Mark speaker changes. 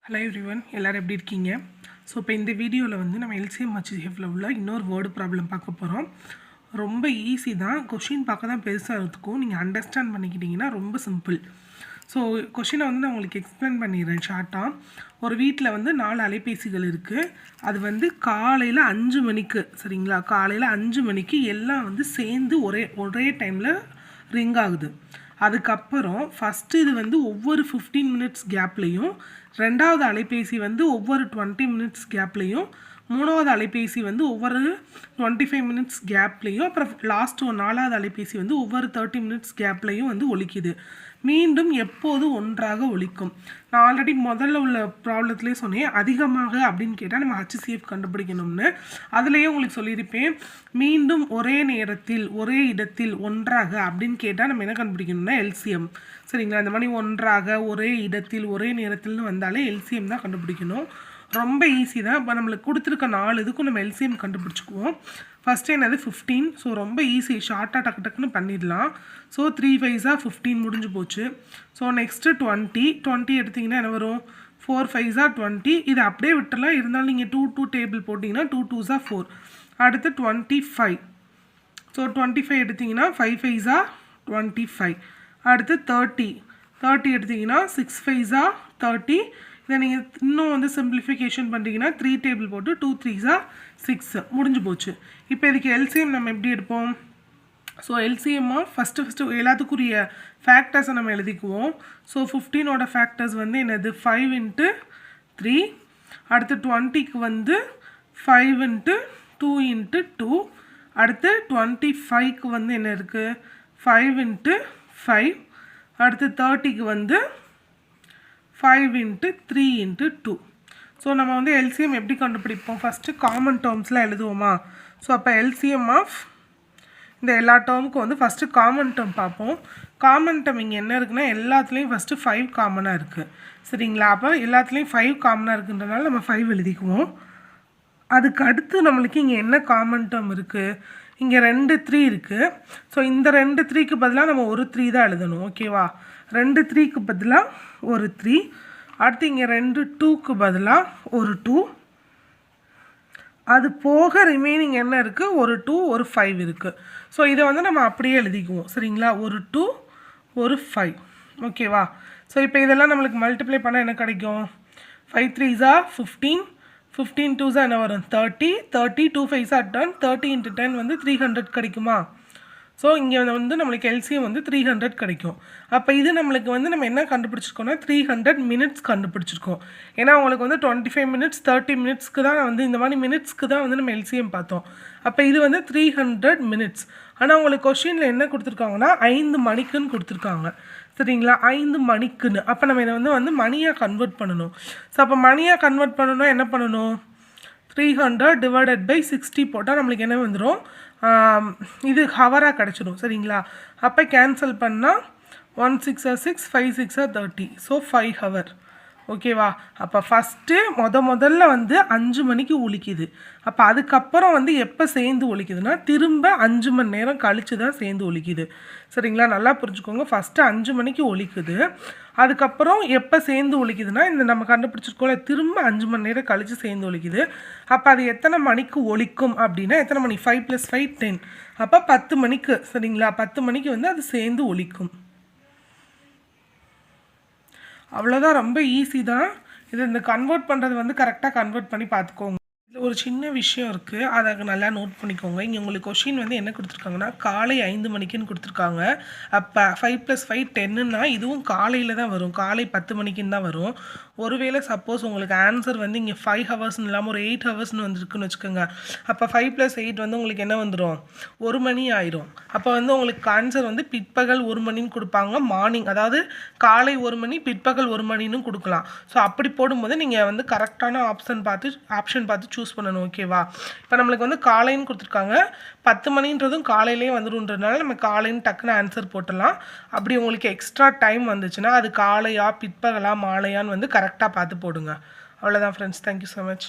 Speaker 1: Hello everyone, எல்லோரும் எப்படி இருக்கீங்க? ஸோ இப்போ இந்த வீடியோவில் வந்து நம்ம எல்சிஎம் ஹெச்சிஎஃப்ல உள்ள இன்னொரு வேர்டு ப்ராப்ளம் பார்க்க போகிறோம். ரொம்ப ஈஸி தான். கொஷின் பார்க்க தான் பெருசாக இருக்கும். நீங்கள் அண்டர்ஸ்டாண்ட் பண்ணிக்கிட்டிங்கன்னா ரொம்ப சிம்பிள். ஸோ கொஷினை வந்து நான் உங்களுக்கு எக்ஸ்பிளைன் பண்ணிடுறேன் ஷார்ட்டாக. ஒரு வீட்டில் வந்து 4 அலைபேசிகள் இருக்குது. அது வந்து காலையில் 5 மணிக்கு, சரிங்களா, காலையில் 5 மணிக்கு எல்லாம் வந்து சேர்ந்து ஒரே டைமில் ரிங் ஆகுது. அதுக்கப்புறம் ஃபஸ்ட்டு இது வந்து ஒவ்வொரு 15 மினிட்ஸ் கேப்லேயும், ரெண்டாவது அலைபேசி வந்து ஒவ்வொரு 20 மினிட்ஸ் கேப்லேயும், மூணாவது அலைபேசி வந்து ஒவ்வொரு 25 மினிட்ஸ் கேப்லேயும், அப்புறம் லாஸ்ட்டு 4வது அலைபேசி வந்து ஒவ்வொரு 30 மினிட்ஸ் கேப்லேயும் வந்து ஒலிக்குது. மீண்டும் எப்போது ஒன்றாக ஒலிக்கும். நான் ஆல்ரெடி முதல்ல உள்ள ப்ராப்ளத்துலேயே சொன்னேன், அதிகமாக அப்படின்னு கேட்டால் நம்ம ஹச்சிசிஎஃப் கண்டுபிடிக்கணும்னு. அதுலேயே உங்களுக்கு சொல்லியிருப்பேன், மீண்டும் ஒரே நேரத்தில் ஒரே இடத்தில் ஒன்றாக அப்படின்னு கேட்டால் நம்ம என்ன கண்டுபிடிக்கணும்னா எல்சிஎம். சரிங்களா, இந்த மாதிரி ஒன்றாக ஒரே இடத்தில் ஒரே நேரத்தில்னு வந்தாலே எல்சிஎம் தான் கண்டுபிடிக்கணும். ரொம்ப ஈஸி தான். இப்போ நம்மளுக்கு கொடுத்துருக்க 4 இதுக்கும் நம்ம எல்சிஎம் கண்டுபிடிச்சிக்குவோம். ஃபஸ்ட்டு என்னது 15. ஸோ ரொம்ப ஈஸி, ஷார்ட்டாக டக்கு டக்குன்னு பண்ணிடலாம். ஸோ 3 5s 15 முடிஞ்சு போச்சு. ஸோ நெக்ஸ்ட்டு 20 எடுத்திங்கன்னா என்ன வரும்? 4 5s 20. இதை அப்படியே விட்டுலாம், இருந்தாலும் நீங்கள் 2 டேபிள் போட்டிங்கன்னா 2 2s 4. அடுத்து 25. ஸோ 25 எடுத்திங்கன்னா 5 5s 25. அடுத்து 30 எடுத்திங்கன்னா 6 5s 30. இதை நீங்கள் இன்னும் வந்து சிம்பிளிஃபிகேஷன் பண்ணிட்டீங்கன்னா 3 டேபிள் போட்டு 2 3s 6 முடிஞ்சு போச்சு. இப்போ இதுக்கு எல்சிஎம் நம்ம எப்படி எடுப்போம்? ஸோ எல்சிஎம்மாக ஃபஸ்ட்டு எல்லாத்துக்குரிய ஃபேக்டர்ஸை நம்ம எழுதிக்குவோம். ஸோ 15ஓட ஃபேக்டர்ஸ் வந்து என்னது? 5 × 3. அடுத்து 20க்கு வந்து 5 × 2 × 2. அடுத்து 25க்கு வந்து என்ன இருக்குது? 5 × 5. அடுத்து 30க்கு வந்து 5 × 3 × 2. ஸோ நம்ம வந்து எல்சிஎம் எப்படி கண்டுபிடிப்போம்? ஃபஸ்ட்டு காமன் டேர்ம்ஸில் எழுதுவோமா? ஸோ அப்போ எல்சிஎம் ஆஃப் இந்த எல்லா டேர்முக்கும் வந்து ஃபஸ்ட்டு காமன் டேர்ம் பார்ப்போம். காமன் டேர்ம் இங்கே என்ன இருக்குன்னா, எல்லாத்துலேயும் ஃபஸ்ட்டு 5 காமனாக இருக்குது. சரிங்களா, அப்போ எல்லாத்துலேயும் 5 காமனாக இருக்குன்றனால நம்ம 5 எழுதிக்குவோம். அதுக்கு அடுத்து நம்மளுக்கு இங்கே என்ன காமன் டேர்ம் இருக்குது? இங்கே 2 3 இருக்குது. ஸோ இந்த 2 3க்கு பதிலாக நம்ம ஒரு 3 தான் எழுதணும். ஓகேவா, 2 3க்கு பதிலாக ஒரு 3. அடுத்து இங்கே 2 2க்கு பதிலாக ஒரு 2. அது போக ரிமைனிங் என்ன இருக்குது? ஒரு 2 ஒரு 5 இருக்குது. ஸோ இதை வந்து நம்ம அப்படியே எழுதிக்குவோம். சரிங்களா, ஒரு 2 ஒரு 5. ஓகேவா. ஸோ இப்போ இதெல்லாம் நம்மளுக்கு மல்டிப்ளை பண்ணால் என்ன கிடைக்கும்? 5 3s 15. 15 2s என்ன வரும்? 30. 30 2 5s 10. 30 × 10 வந்து 300 கிடைக்குமா? ஸோ இங்கே வந்து நம்மளுக்கு எல்சிஎம் வந்து 300 கிடைக்கும். அப்போ இது நம்மளுக்கு வந்து நம்ம என்ன கண்டுபிடிச்சிருக்கோம்னா 300 மினிட்ஸ் கண்டுபிடிச்சிருக்கோம். ஏன்னா உங்களுக்கு வந்து 25 மினிட்ஸ் 30 மினிட்ஸ்க்கு தான் வந்து இந்த மாதிரி மினிட்ஸ்க்கு தான் வந்து நம்ம எல்சிஎம் பார்த்தோம். அப்போ இது வந்து 300 மினிட்ஸ். ஆனால் உங்களுக்கு கொஷினில் என்ன கொடுத்துருக்காங்கன்னா 5 மணிக்குன்னு கொடுத்துருக்காங்க. சரிங்களா, 5 மணிக்குன்னு. அப்போ நம்ம இதை வந்து மணியாக கன்வெர்ட் பண்ணணும். ஸோ அப்போ மணியாக கன்வெர்ட் பண்ணணும்னா என்ன பண்ணணும்? 300 / 60 போட்டால் நம்மளுக்கு என்ன வந்துடும்? இது ஹவராக கிடச்சிடும். சரிங்களா, அப்போ கேன்சல் பண்ணால் 1 6 6 5 6 30. So 5 hour. ஓகேவா. அப்போ ஃபஸ்ட்டு முதல்ல வந்து 5 மணிக்கு ஒலிக்குது. அப்போ அதுக்கப்புறம் வந்து எப்போ சேர்ந்து ஒலிக்குதுன்னா திரும்ப 5 மணி நேரம் கழித்து தான் சேர்ந்து ஒலிக்குது. சரிங்களா, நல்லா புரிஞ்சுக்கோங்க. ஃபஸ்ட்டு 5 மணிக்கு ஒலிக்குது. அதுக்கப்புறம் எப்போ சேர்ந்து ஒலிக்குதுன்னா இந்த நம்ம கண்டுபிடிச்சிருக்கோம்ல, திரும்ப 5 மணி நேரம் கழித்து சேர்ந்து ஒலிக்குது. அப்போ அது எத்தனை மணிக்கு ஒலிக்கும் அப்படின்னா எத்தனை மணி? 5 + 5 10. அப்போ 10 மணிக்கு. சரிங்களா, 10 மணிக்கு வந்து அது சேர்ந்து ஒலிக்கும். அவ்வளோதான், ரொம்ப ஈஸி தான். இந்த கன்வெர்ட் பண்ணுறது வந்து கரெக்டாக கன்வெர்ட் பண்ணி பார்த்துக்கோங்க. இதில் ஒரு சின்ன விஷயம் இருக்குது, அதை நல்லா நோட் பண்ணிக்கோங்க. இங்கே உங்களுக்கு கொஷின் வந்து என்ன கொடுத்துருக்காங்கன்னா காலை 5 மணிக்குன்னு கொடுத்துருக்காங்க. அப்போ 5 + 5 10ன்னா இதுவும் காலையில் தான் வரும், காலை 10 மணிக்குன்னு தான் வரும். ஒருவேளை சப்போஸ் உங்களுக்கு ஆன்சர் வந்து இங்கே 5 ஹவர்ஸ்னு இல்லாமல் ஒரு 8 ஹவர்ஸ்னு வந்துருக்குன்னு வச்சுக்கோங்க. அப்போ 5 + 8 வந்து உங்களுக்கு என்ன வந்துடும்? 1 மணி ஆயிரும். அப்போ வந்து உங்களுக்கு ஆன்சர் வந்து பிற்பகல் 1 மணின்னு கொடுப்பாங்க. மார்னிங், அதாவது காலை 1 மணி பிற்பகல் 1 மணின்னு கொடுக்கலாம். ஸோ அப்படி போடும்போது நீங்கள் வந்து கரெக்டான ஆப்ஷன் பார்த்து சூஸ் பண்ணணும். ஓகேவா. இப்போ நம்மளுக்கு வந்து காலைன்னு கொடுத்துருக்காங்க, 10 மணின்றதும் காலையிலே வந்துடும்ன்றதுனால நம்ம காலைன்னு டக்குன்னு ஆன்சர் போட்டலாம். அப்படி உங்களுக்கு எக்ஸ்ட்ரா டைம் வந்துச்சுன்னா அது காலையா பிற்பகலா மாலையான்னு வந்து கரெக்டாக பார்த்து போடுங்க. அவ்வளோதான் ஃப்ரெண்ட்ஸ். Thank you so much.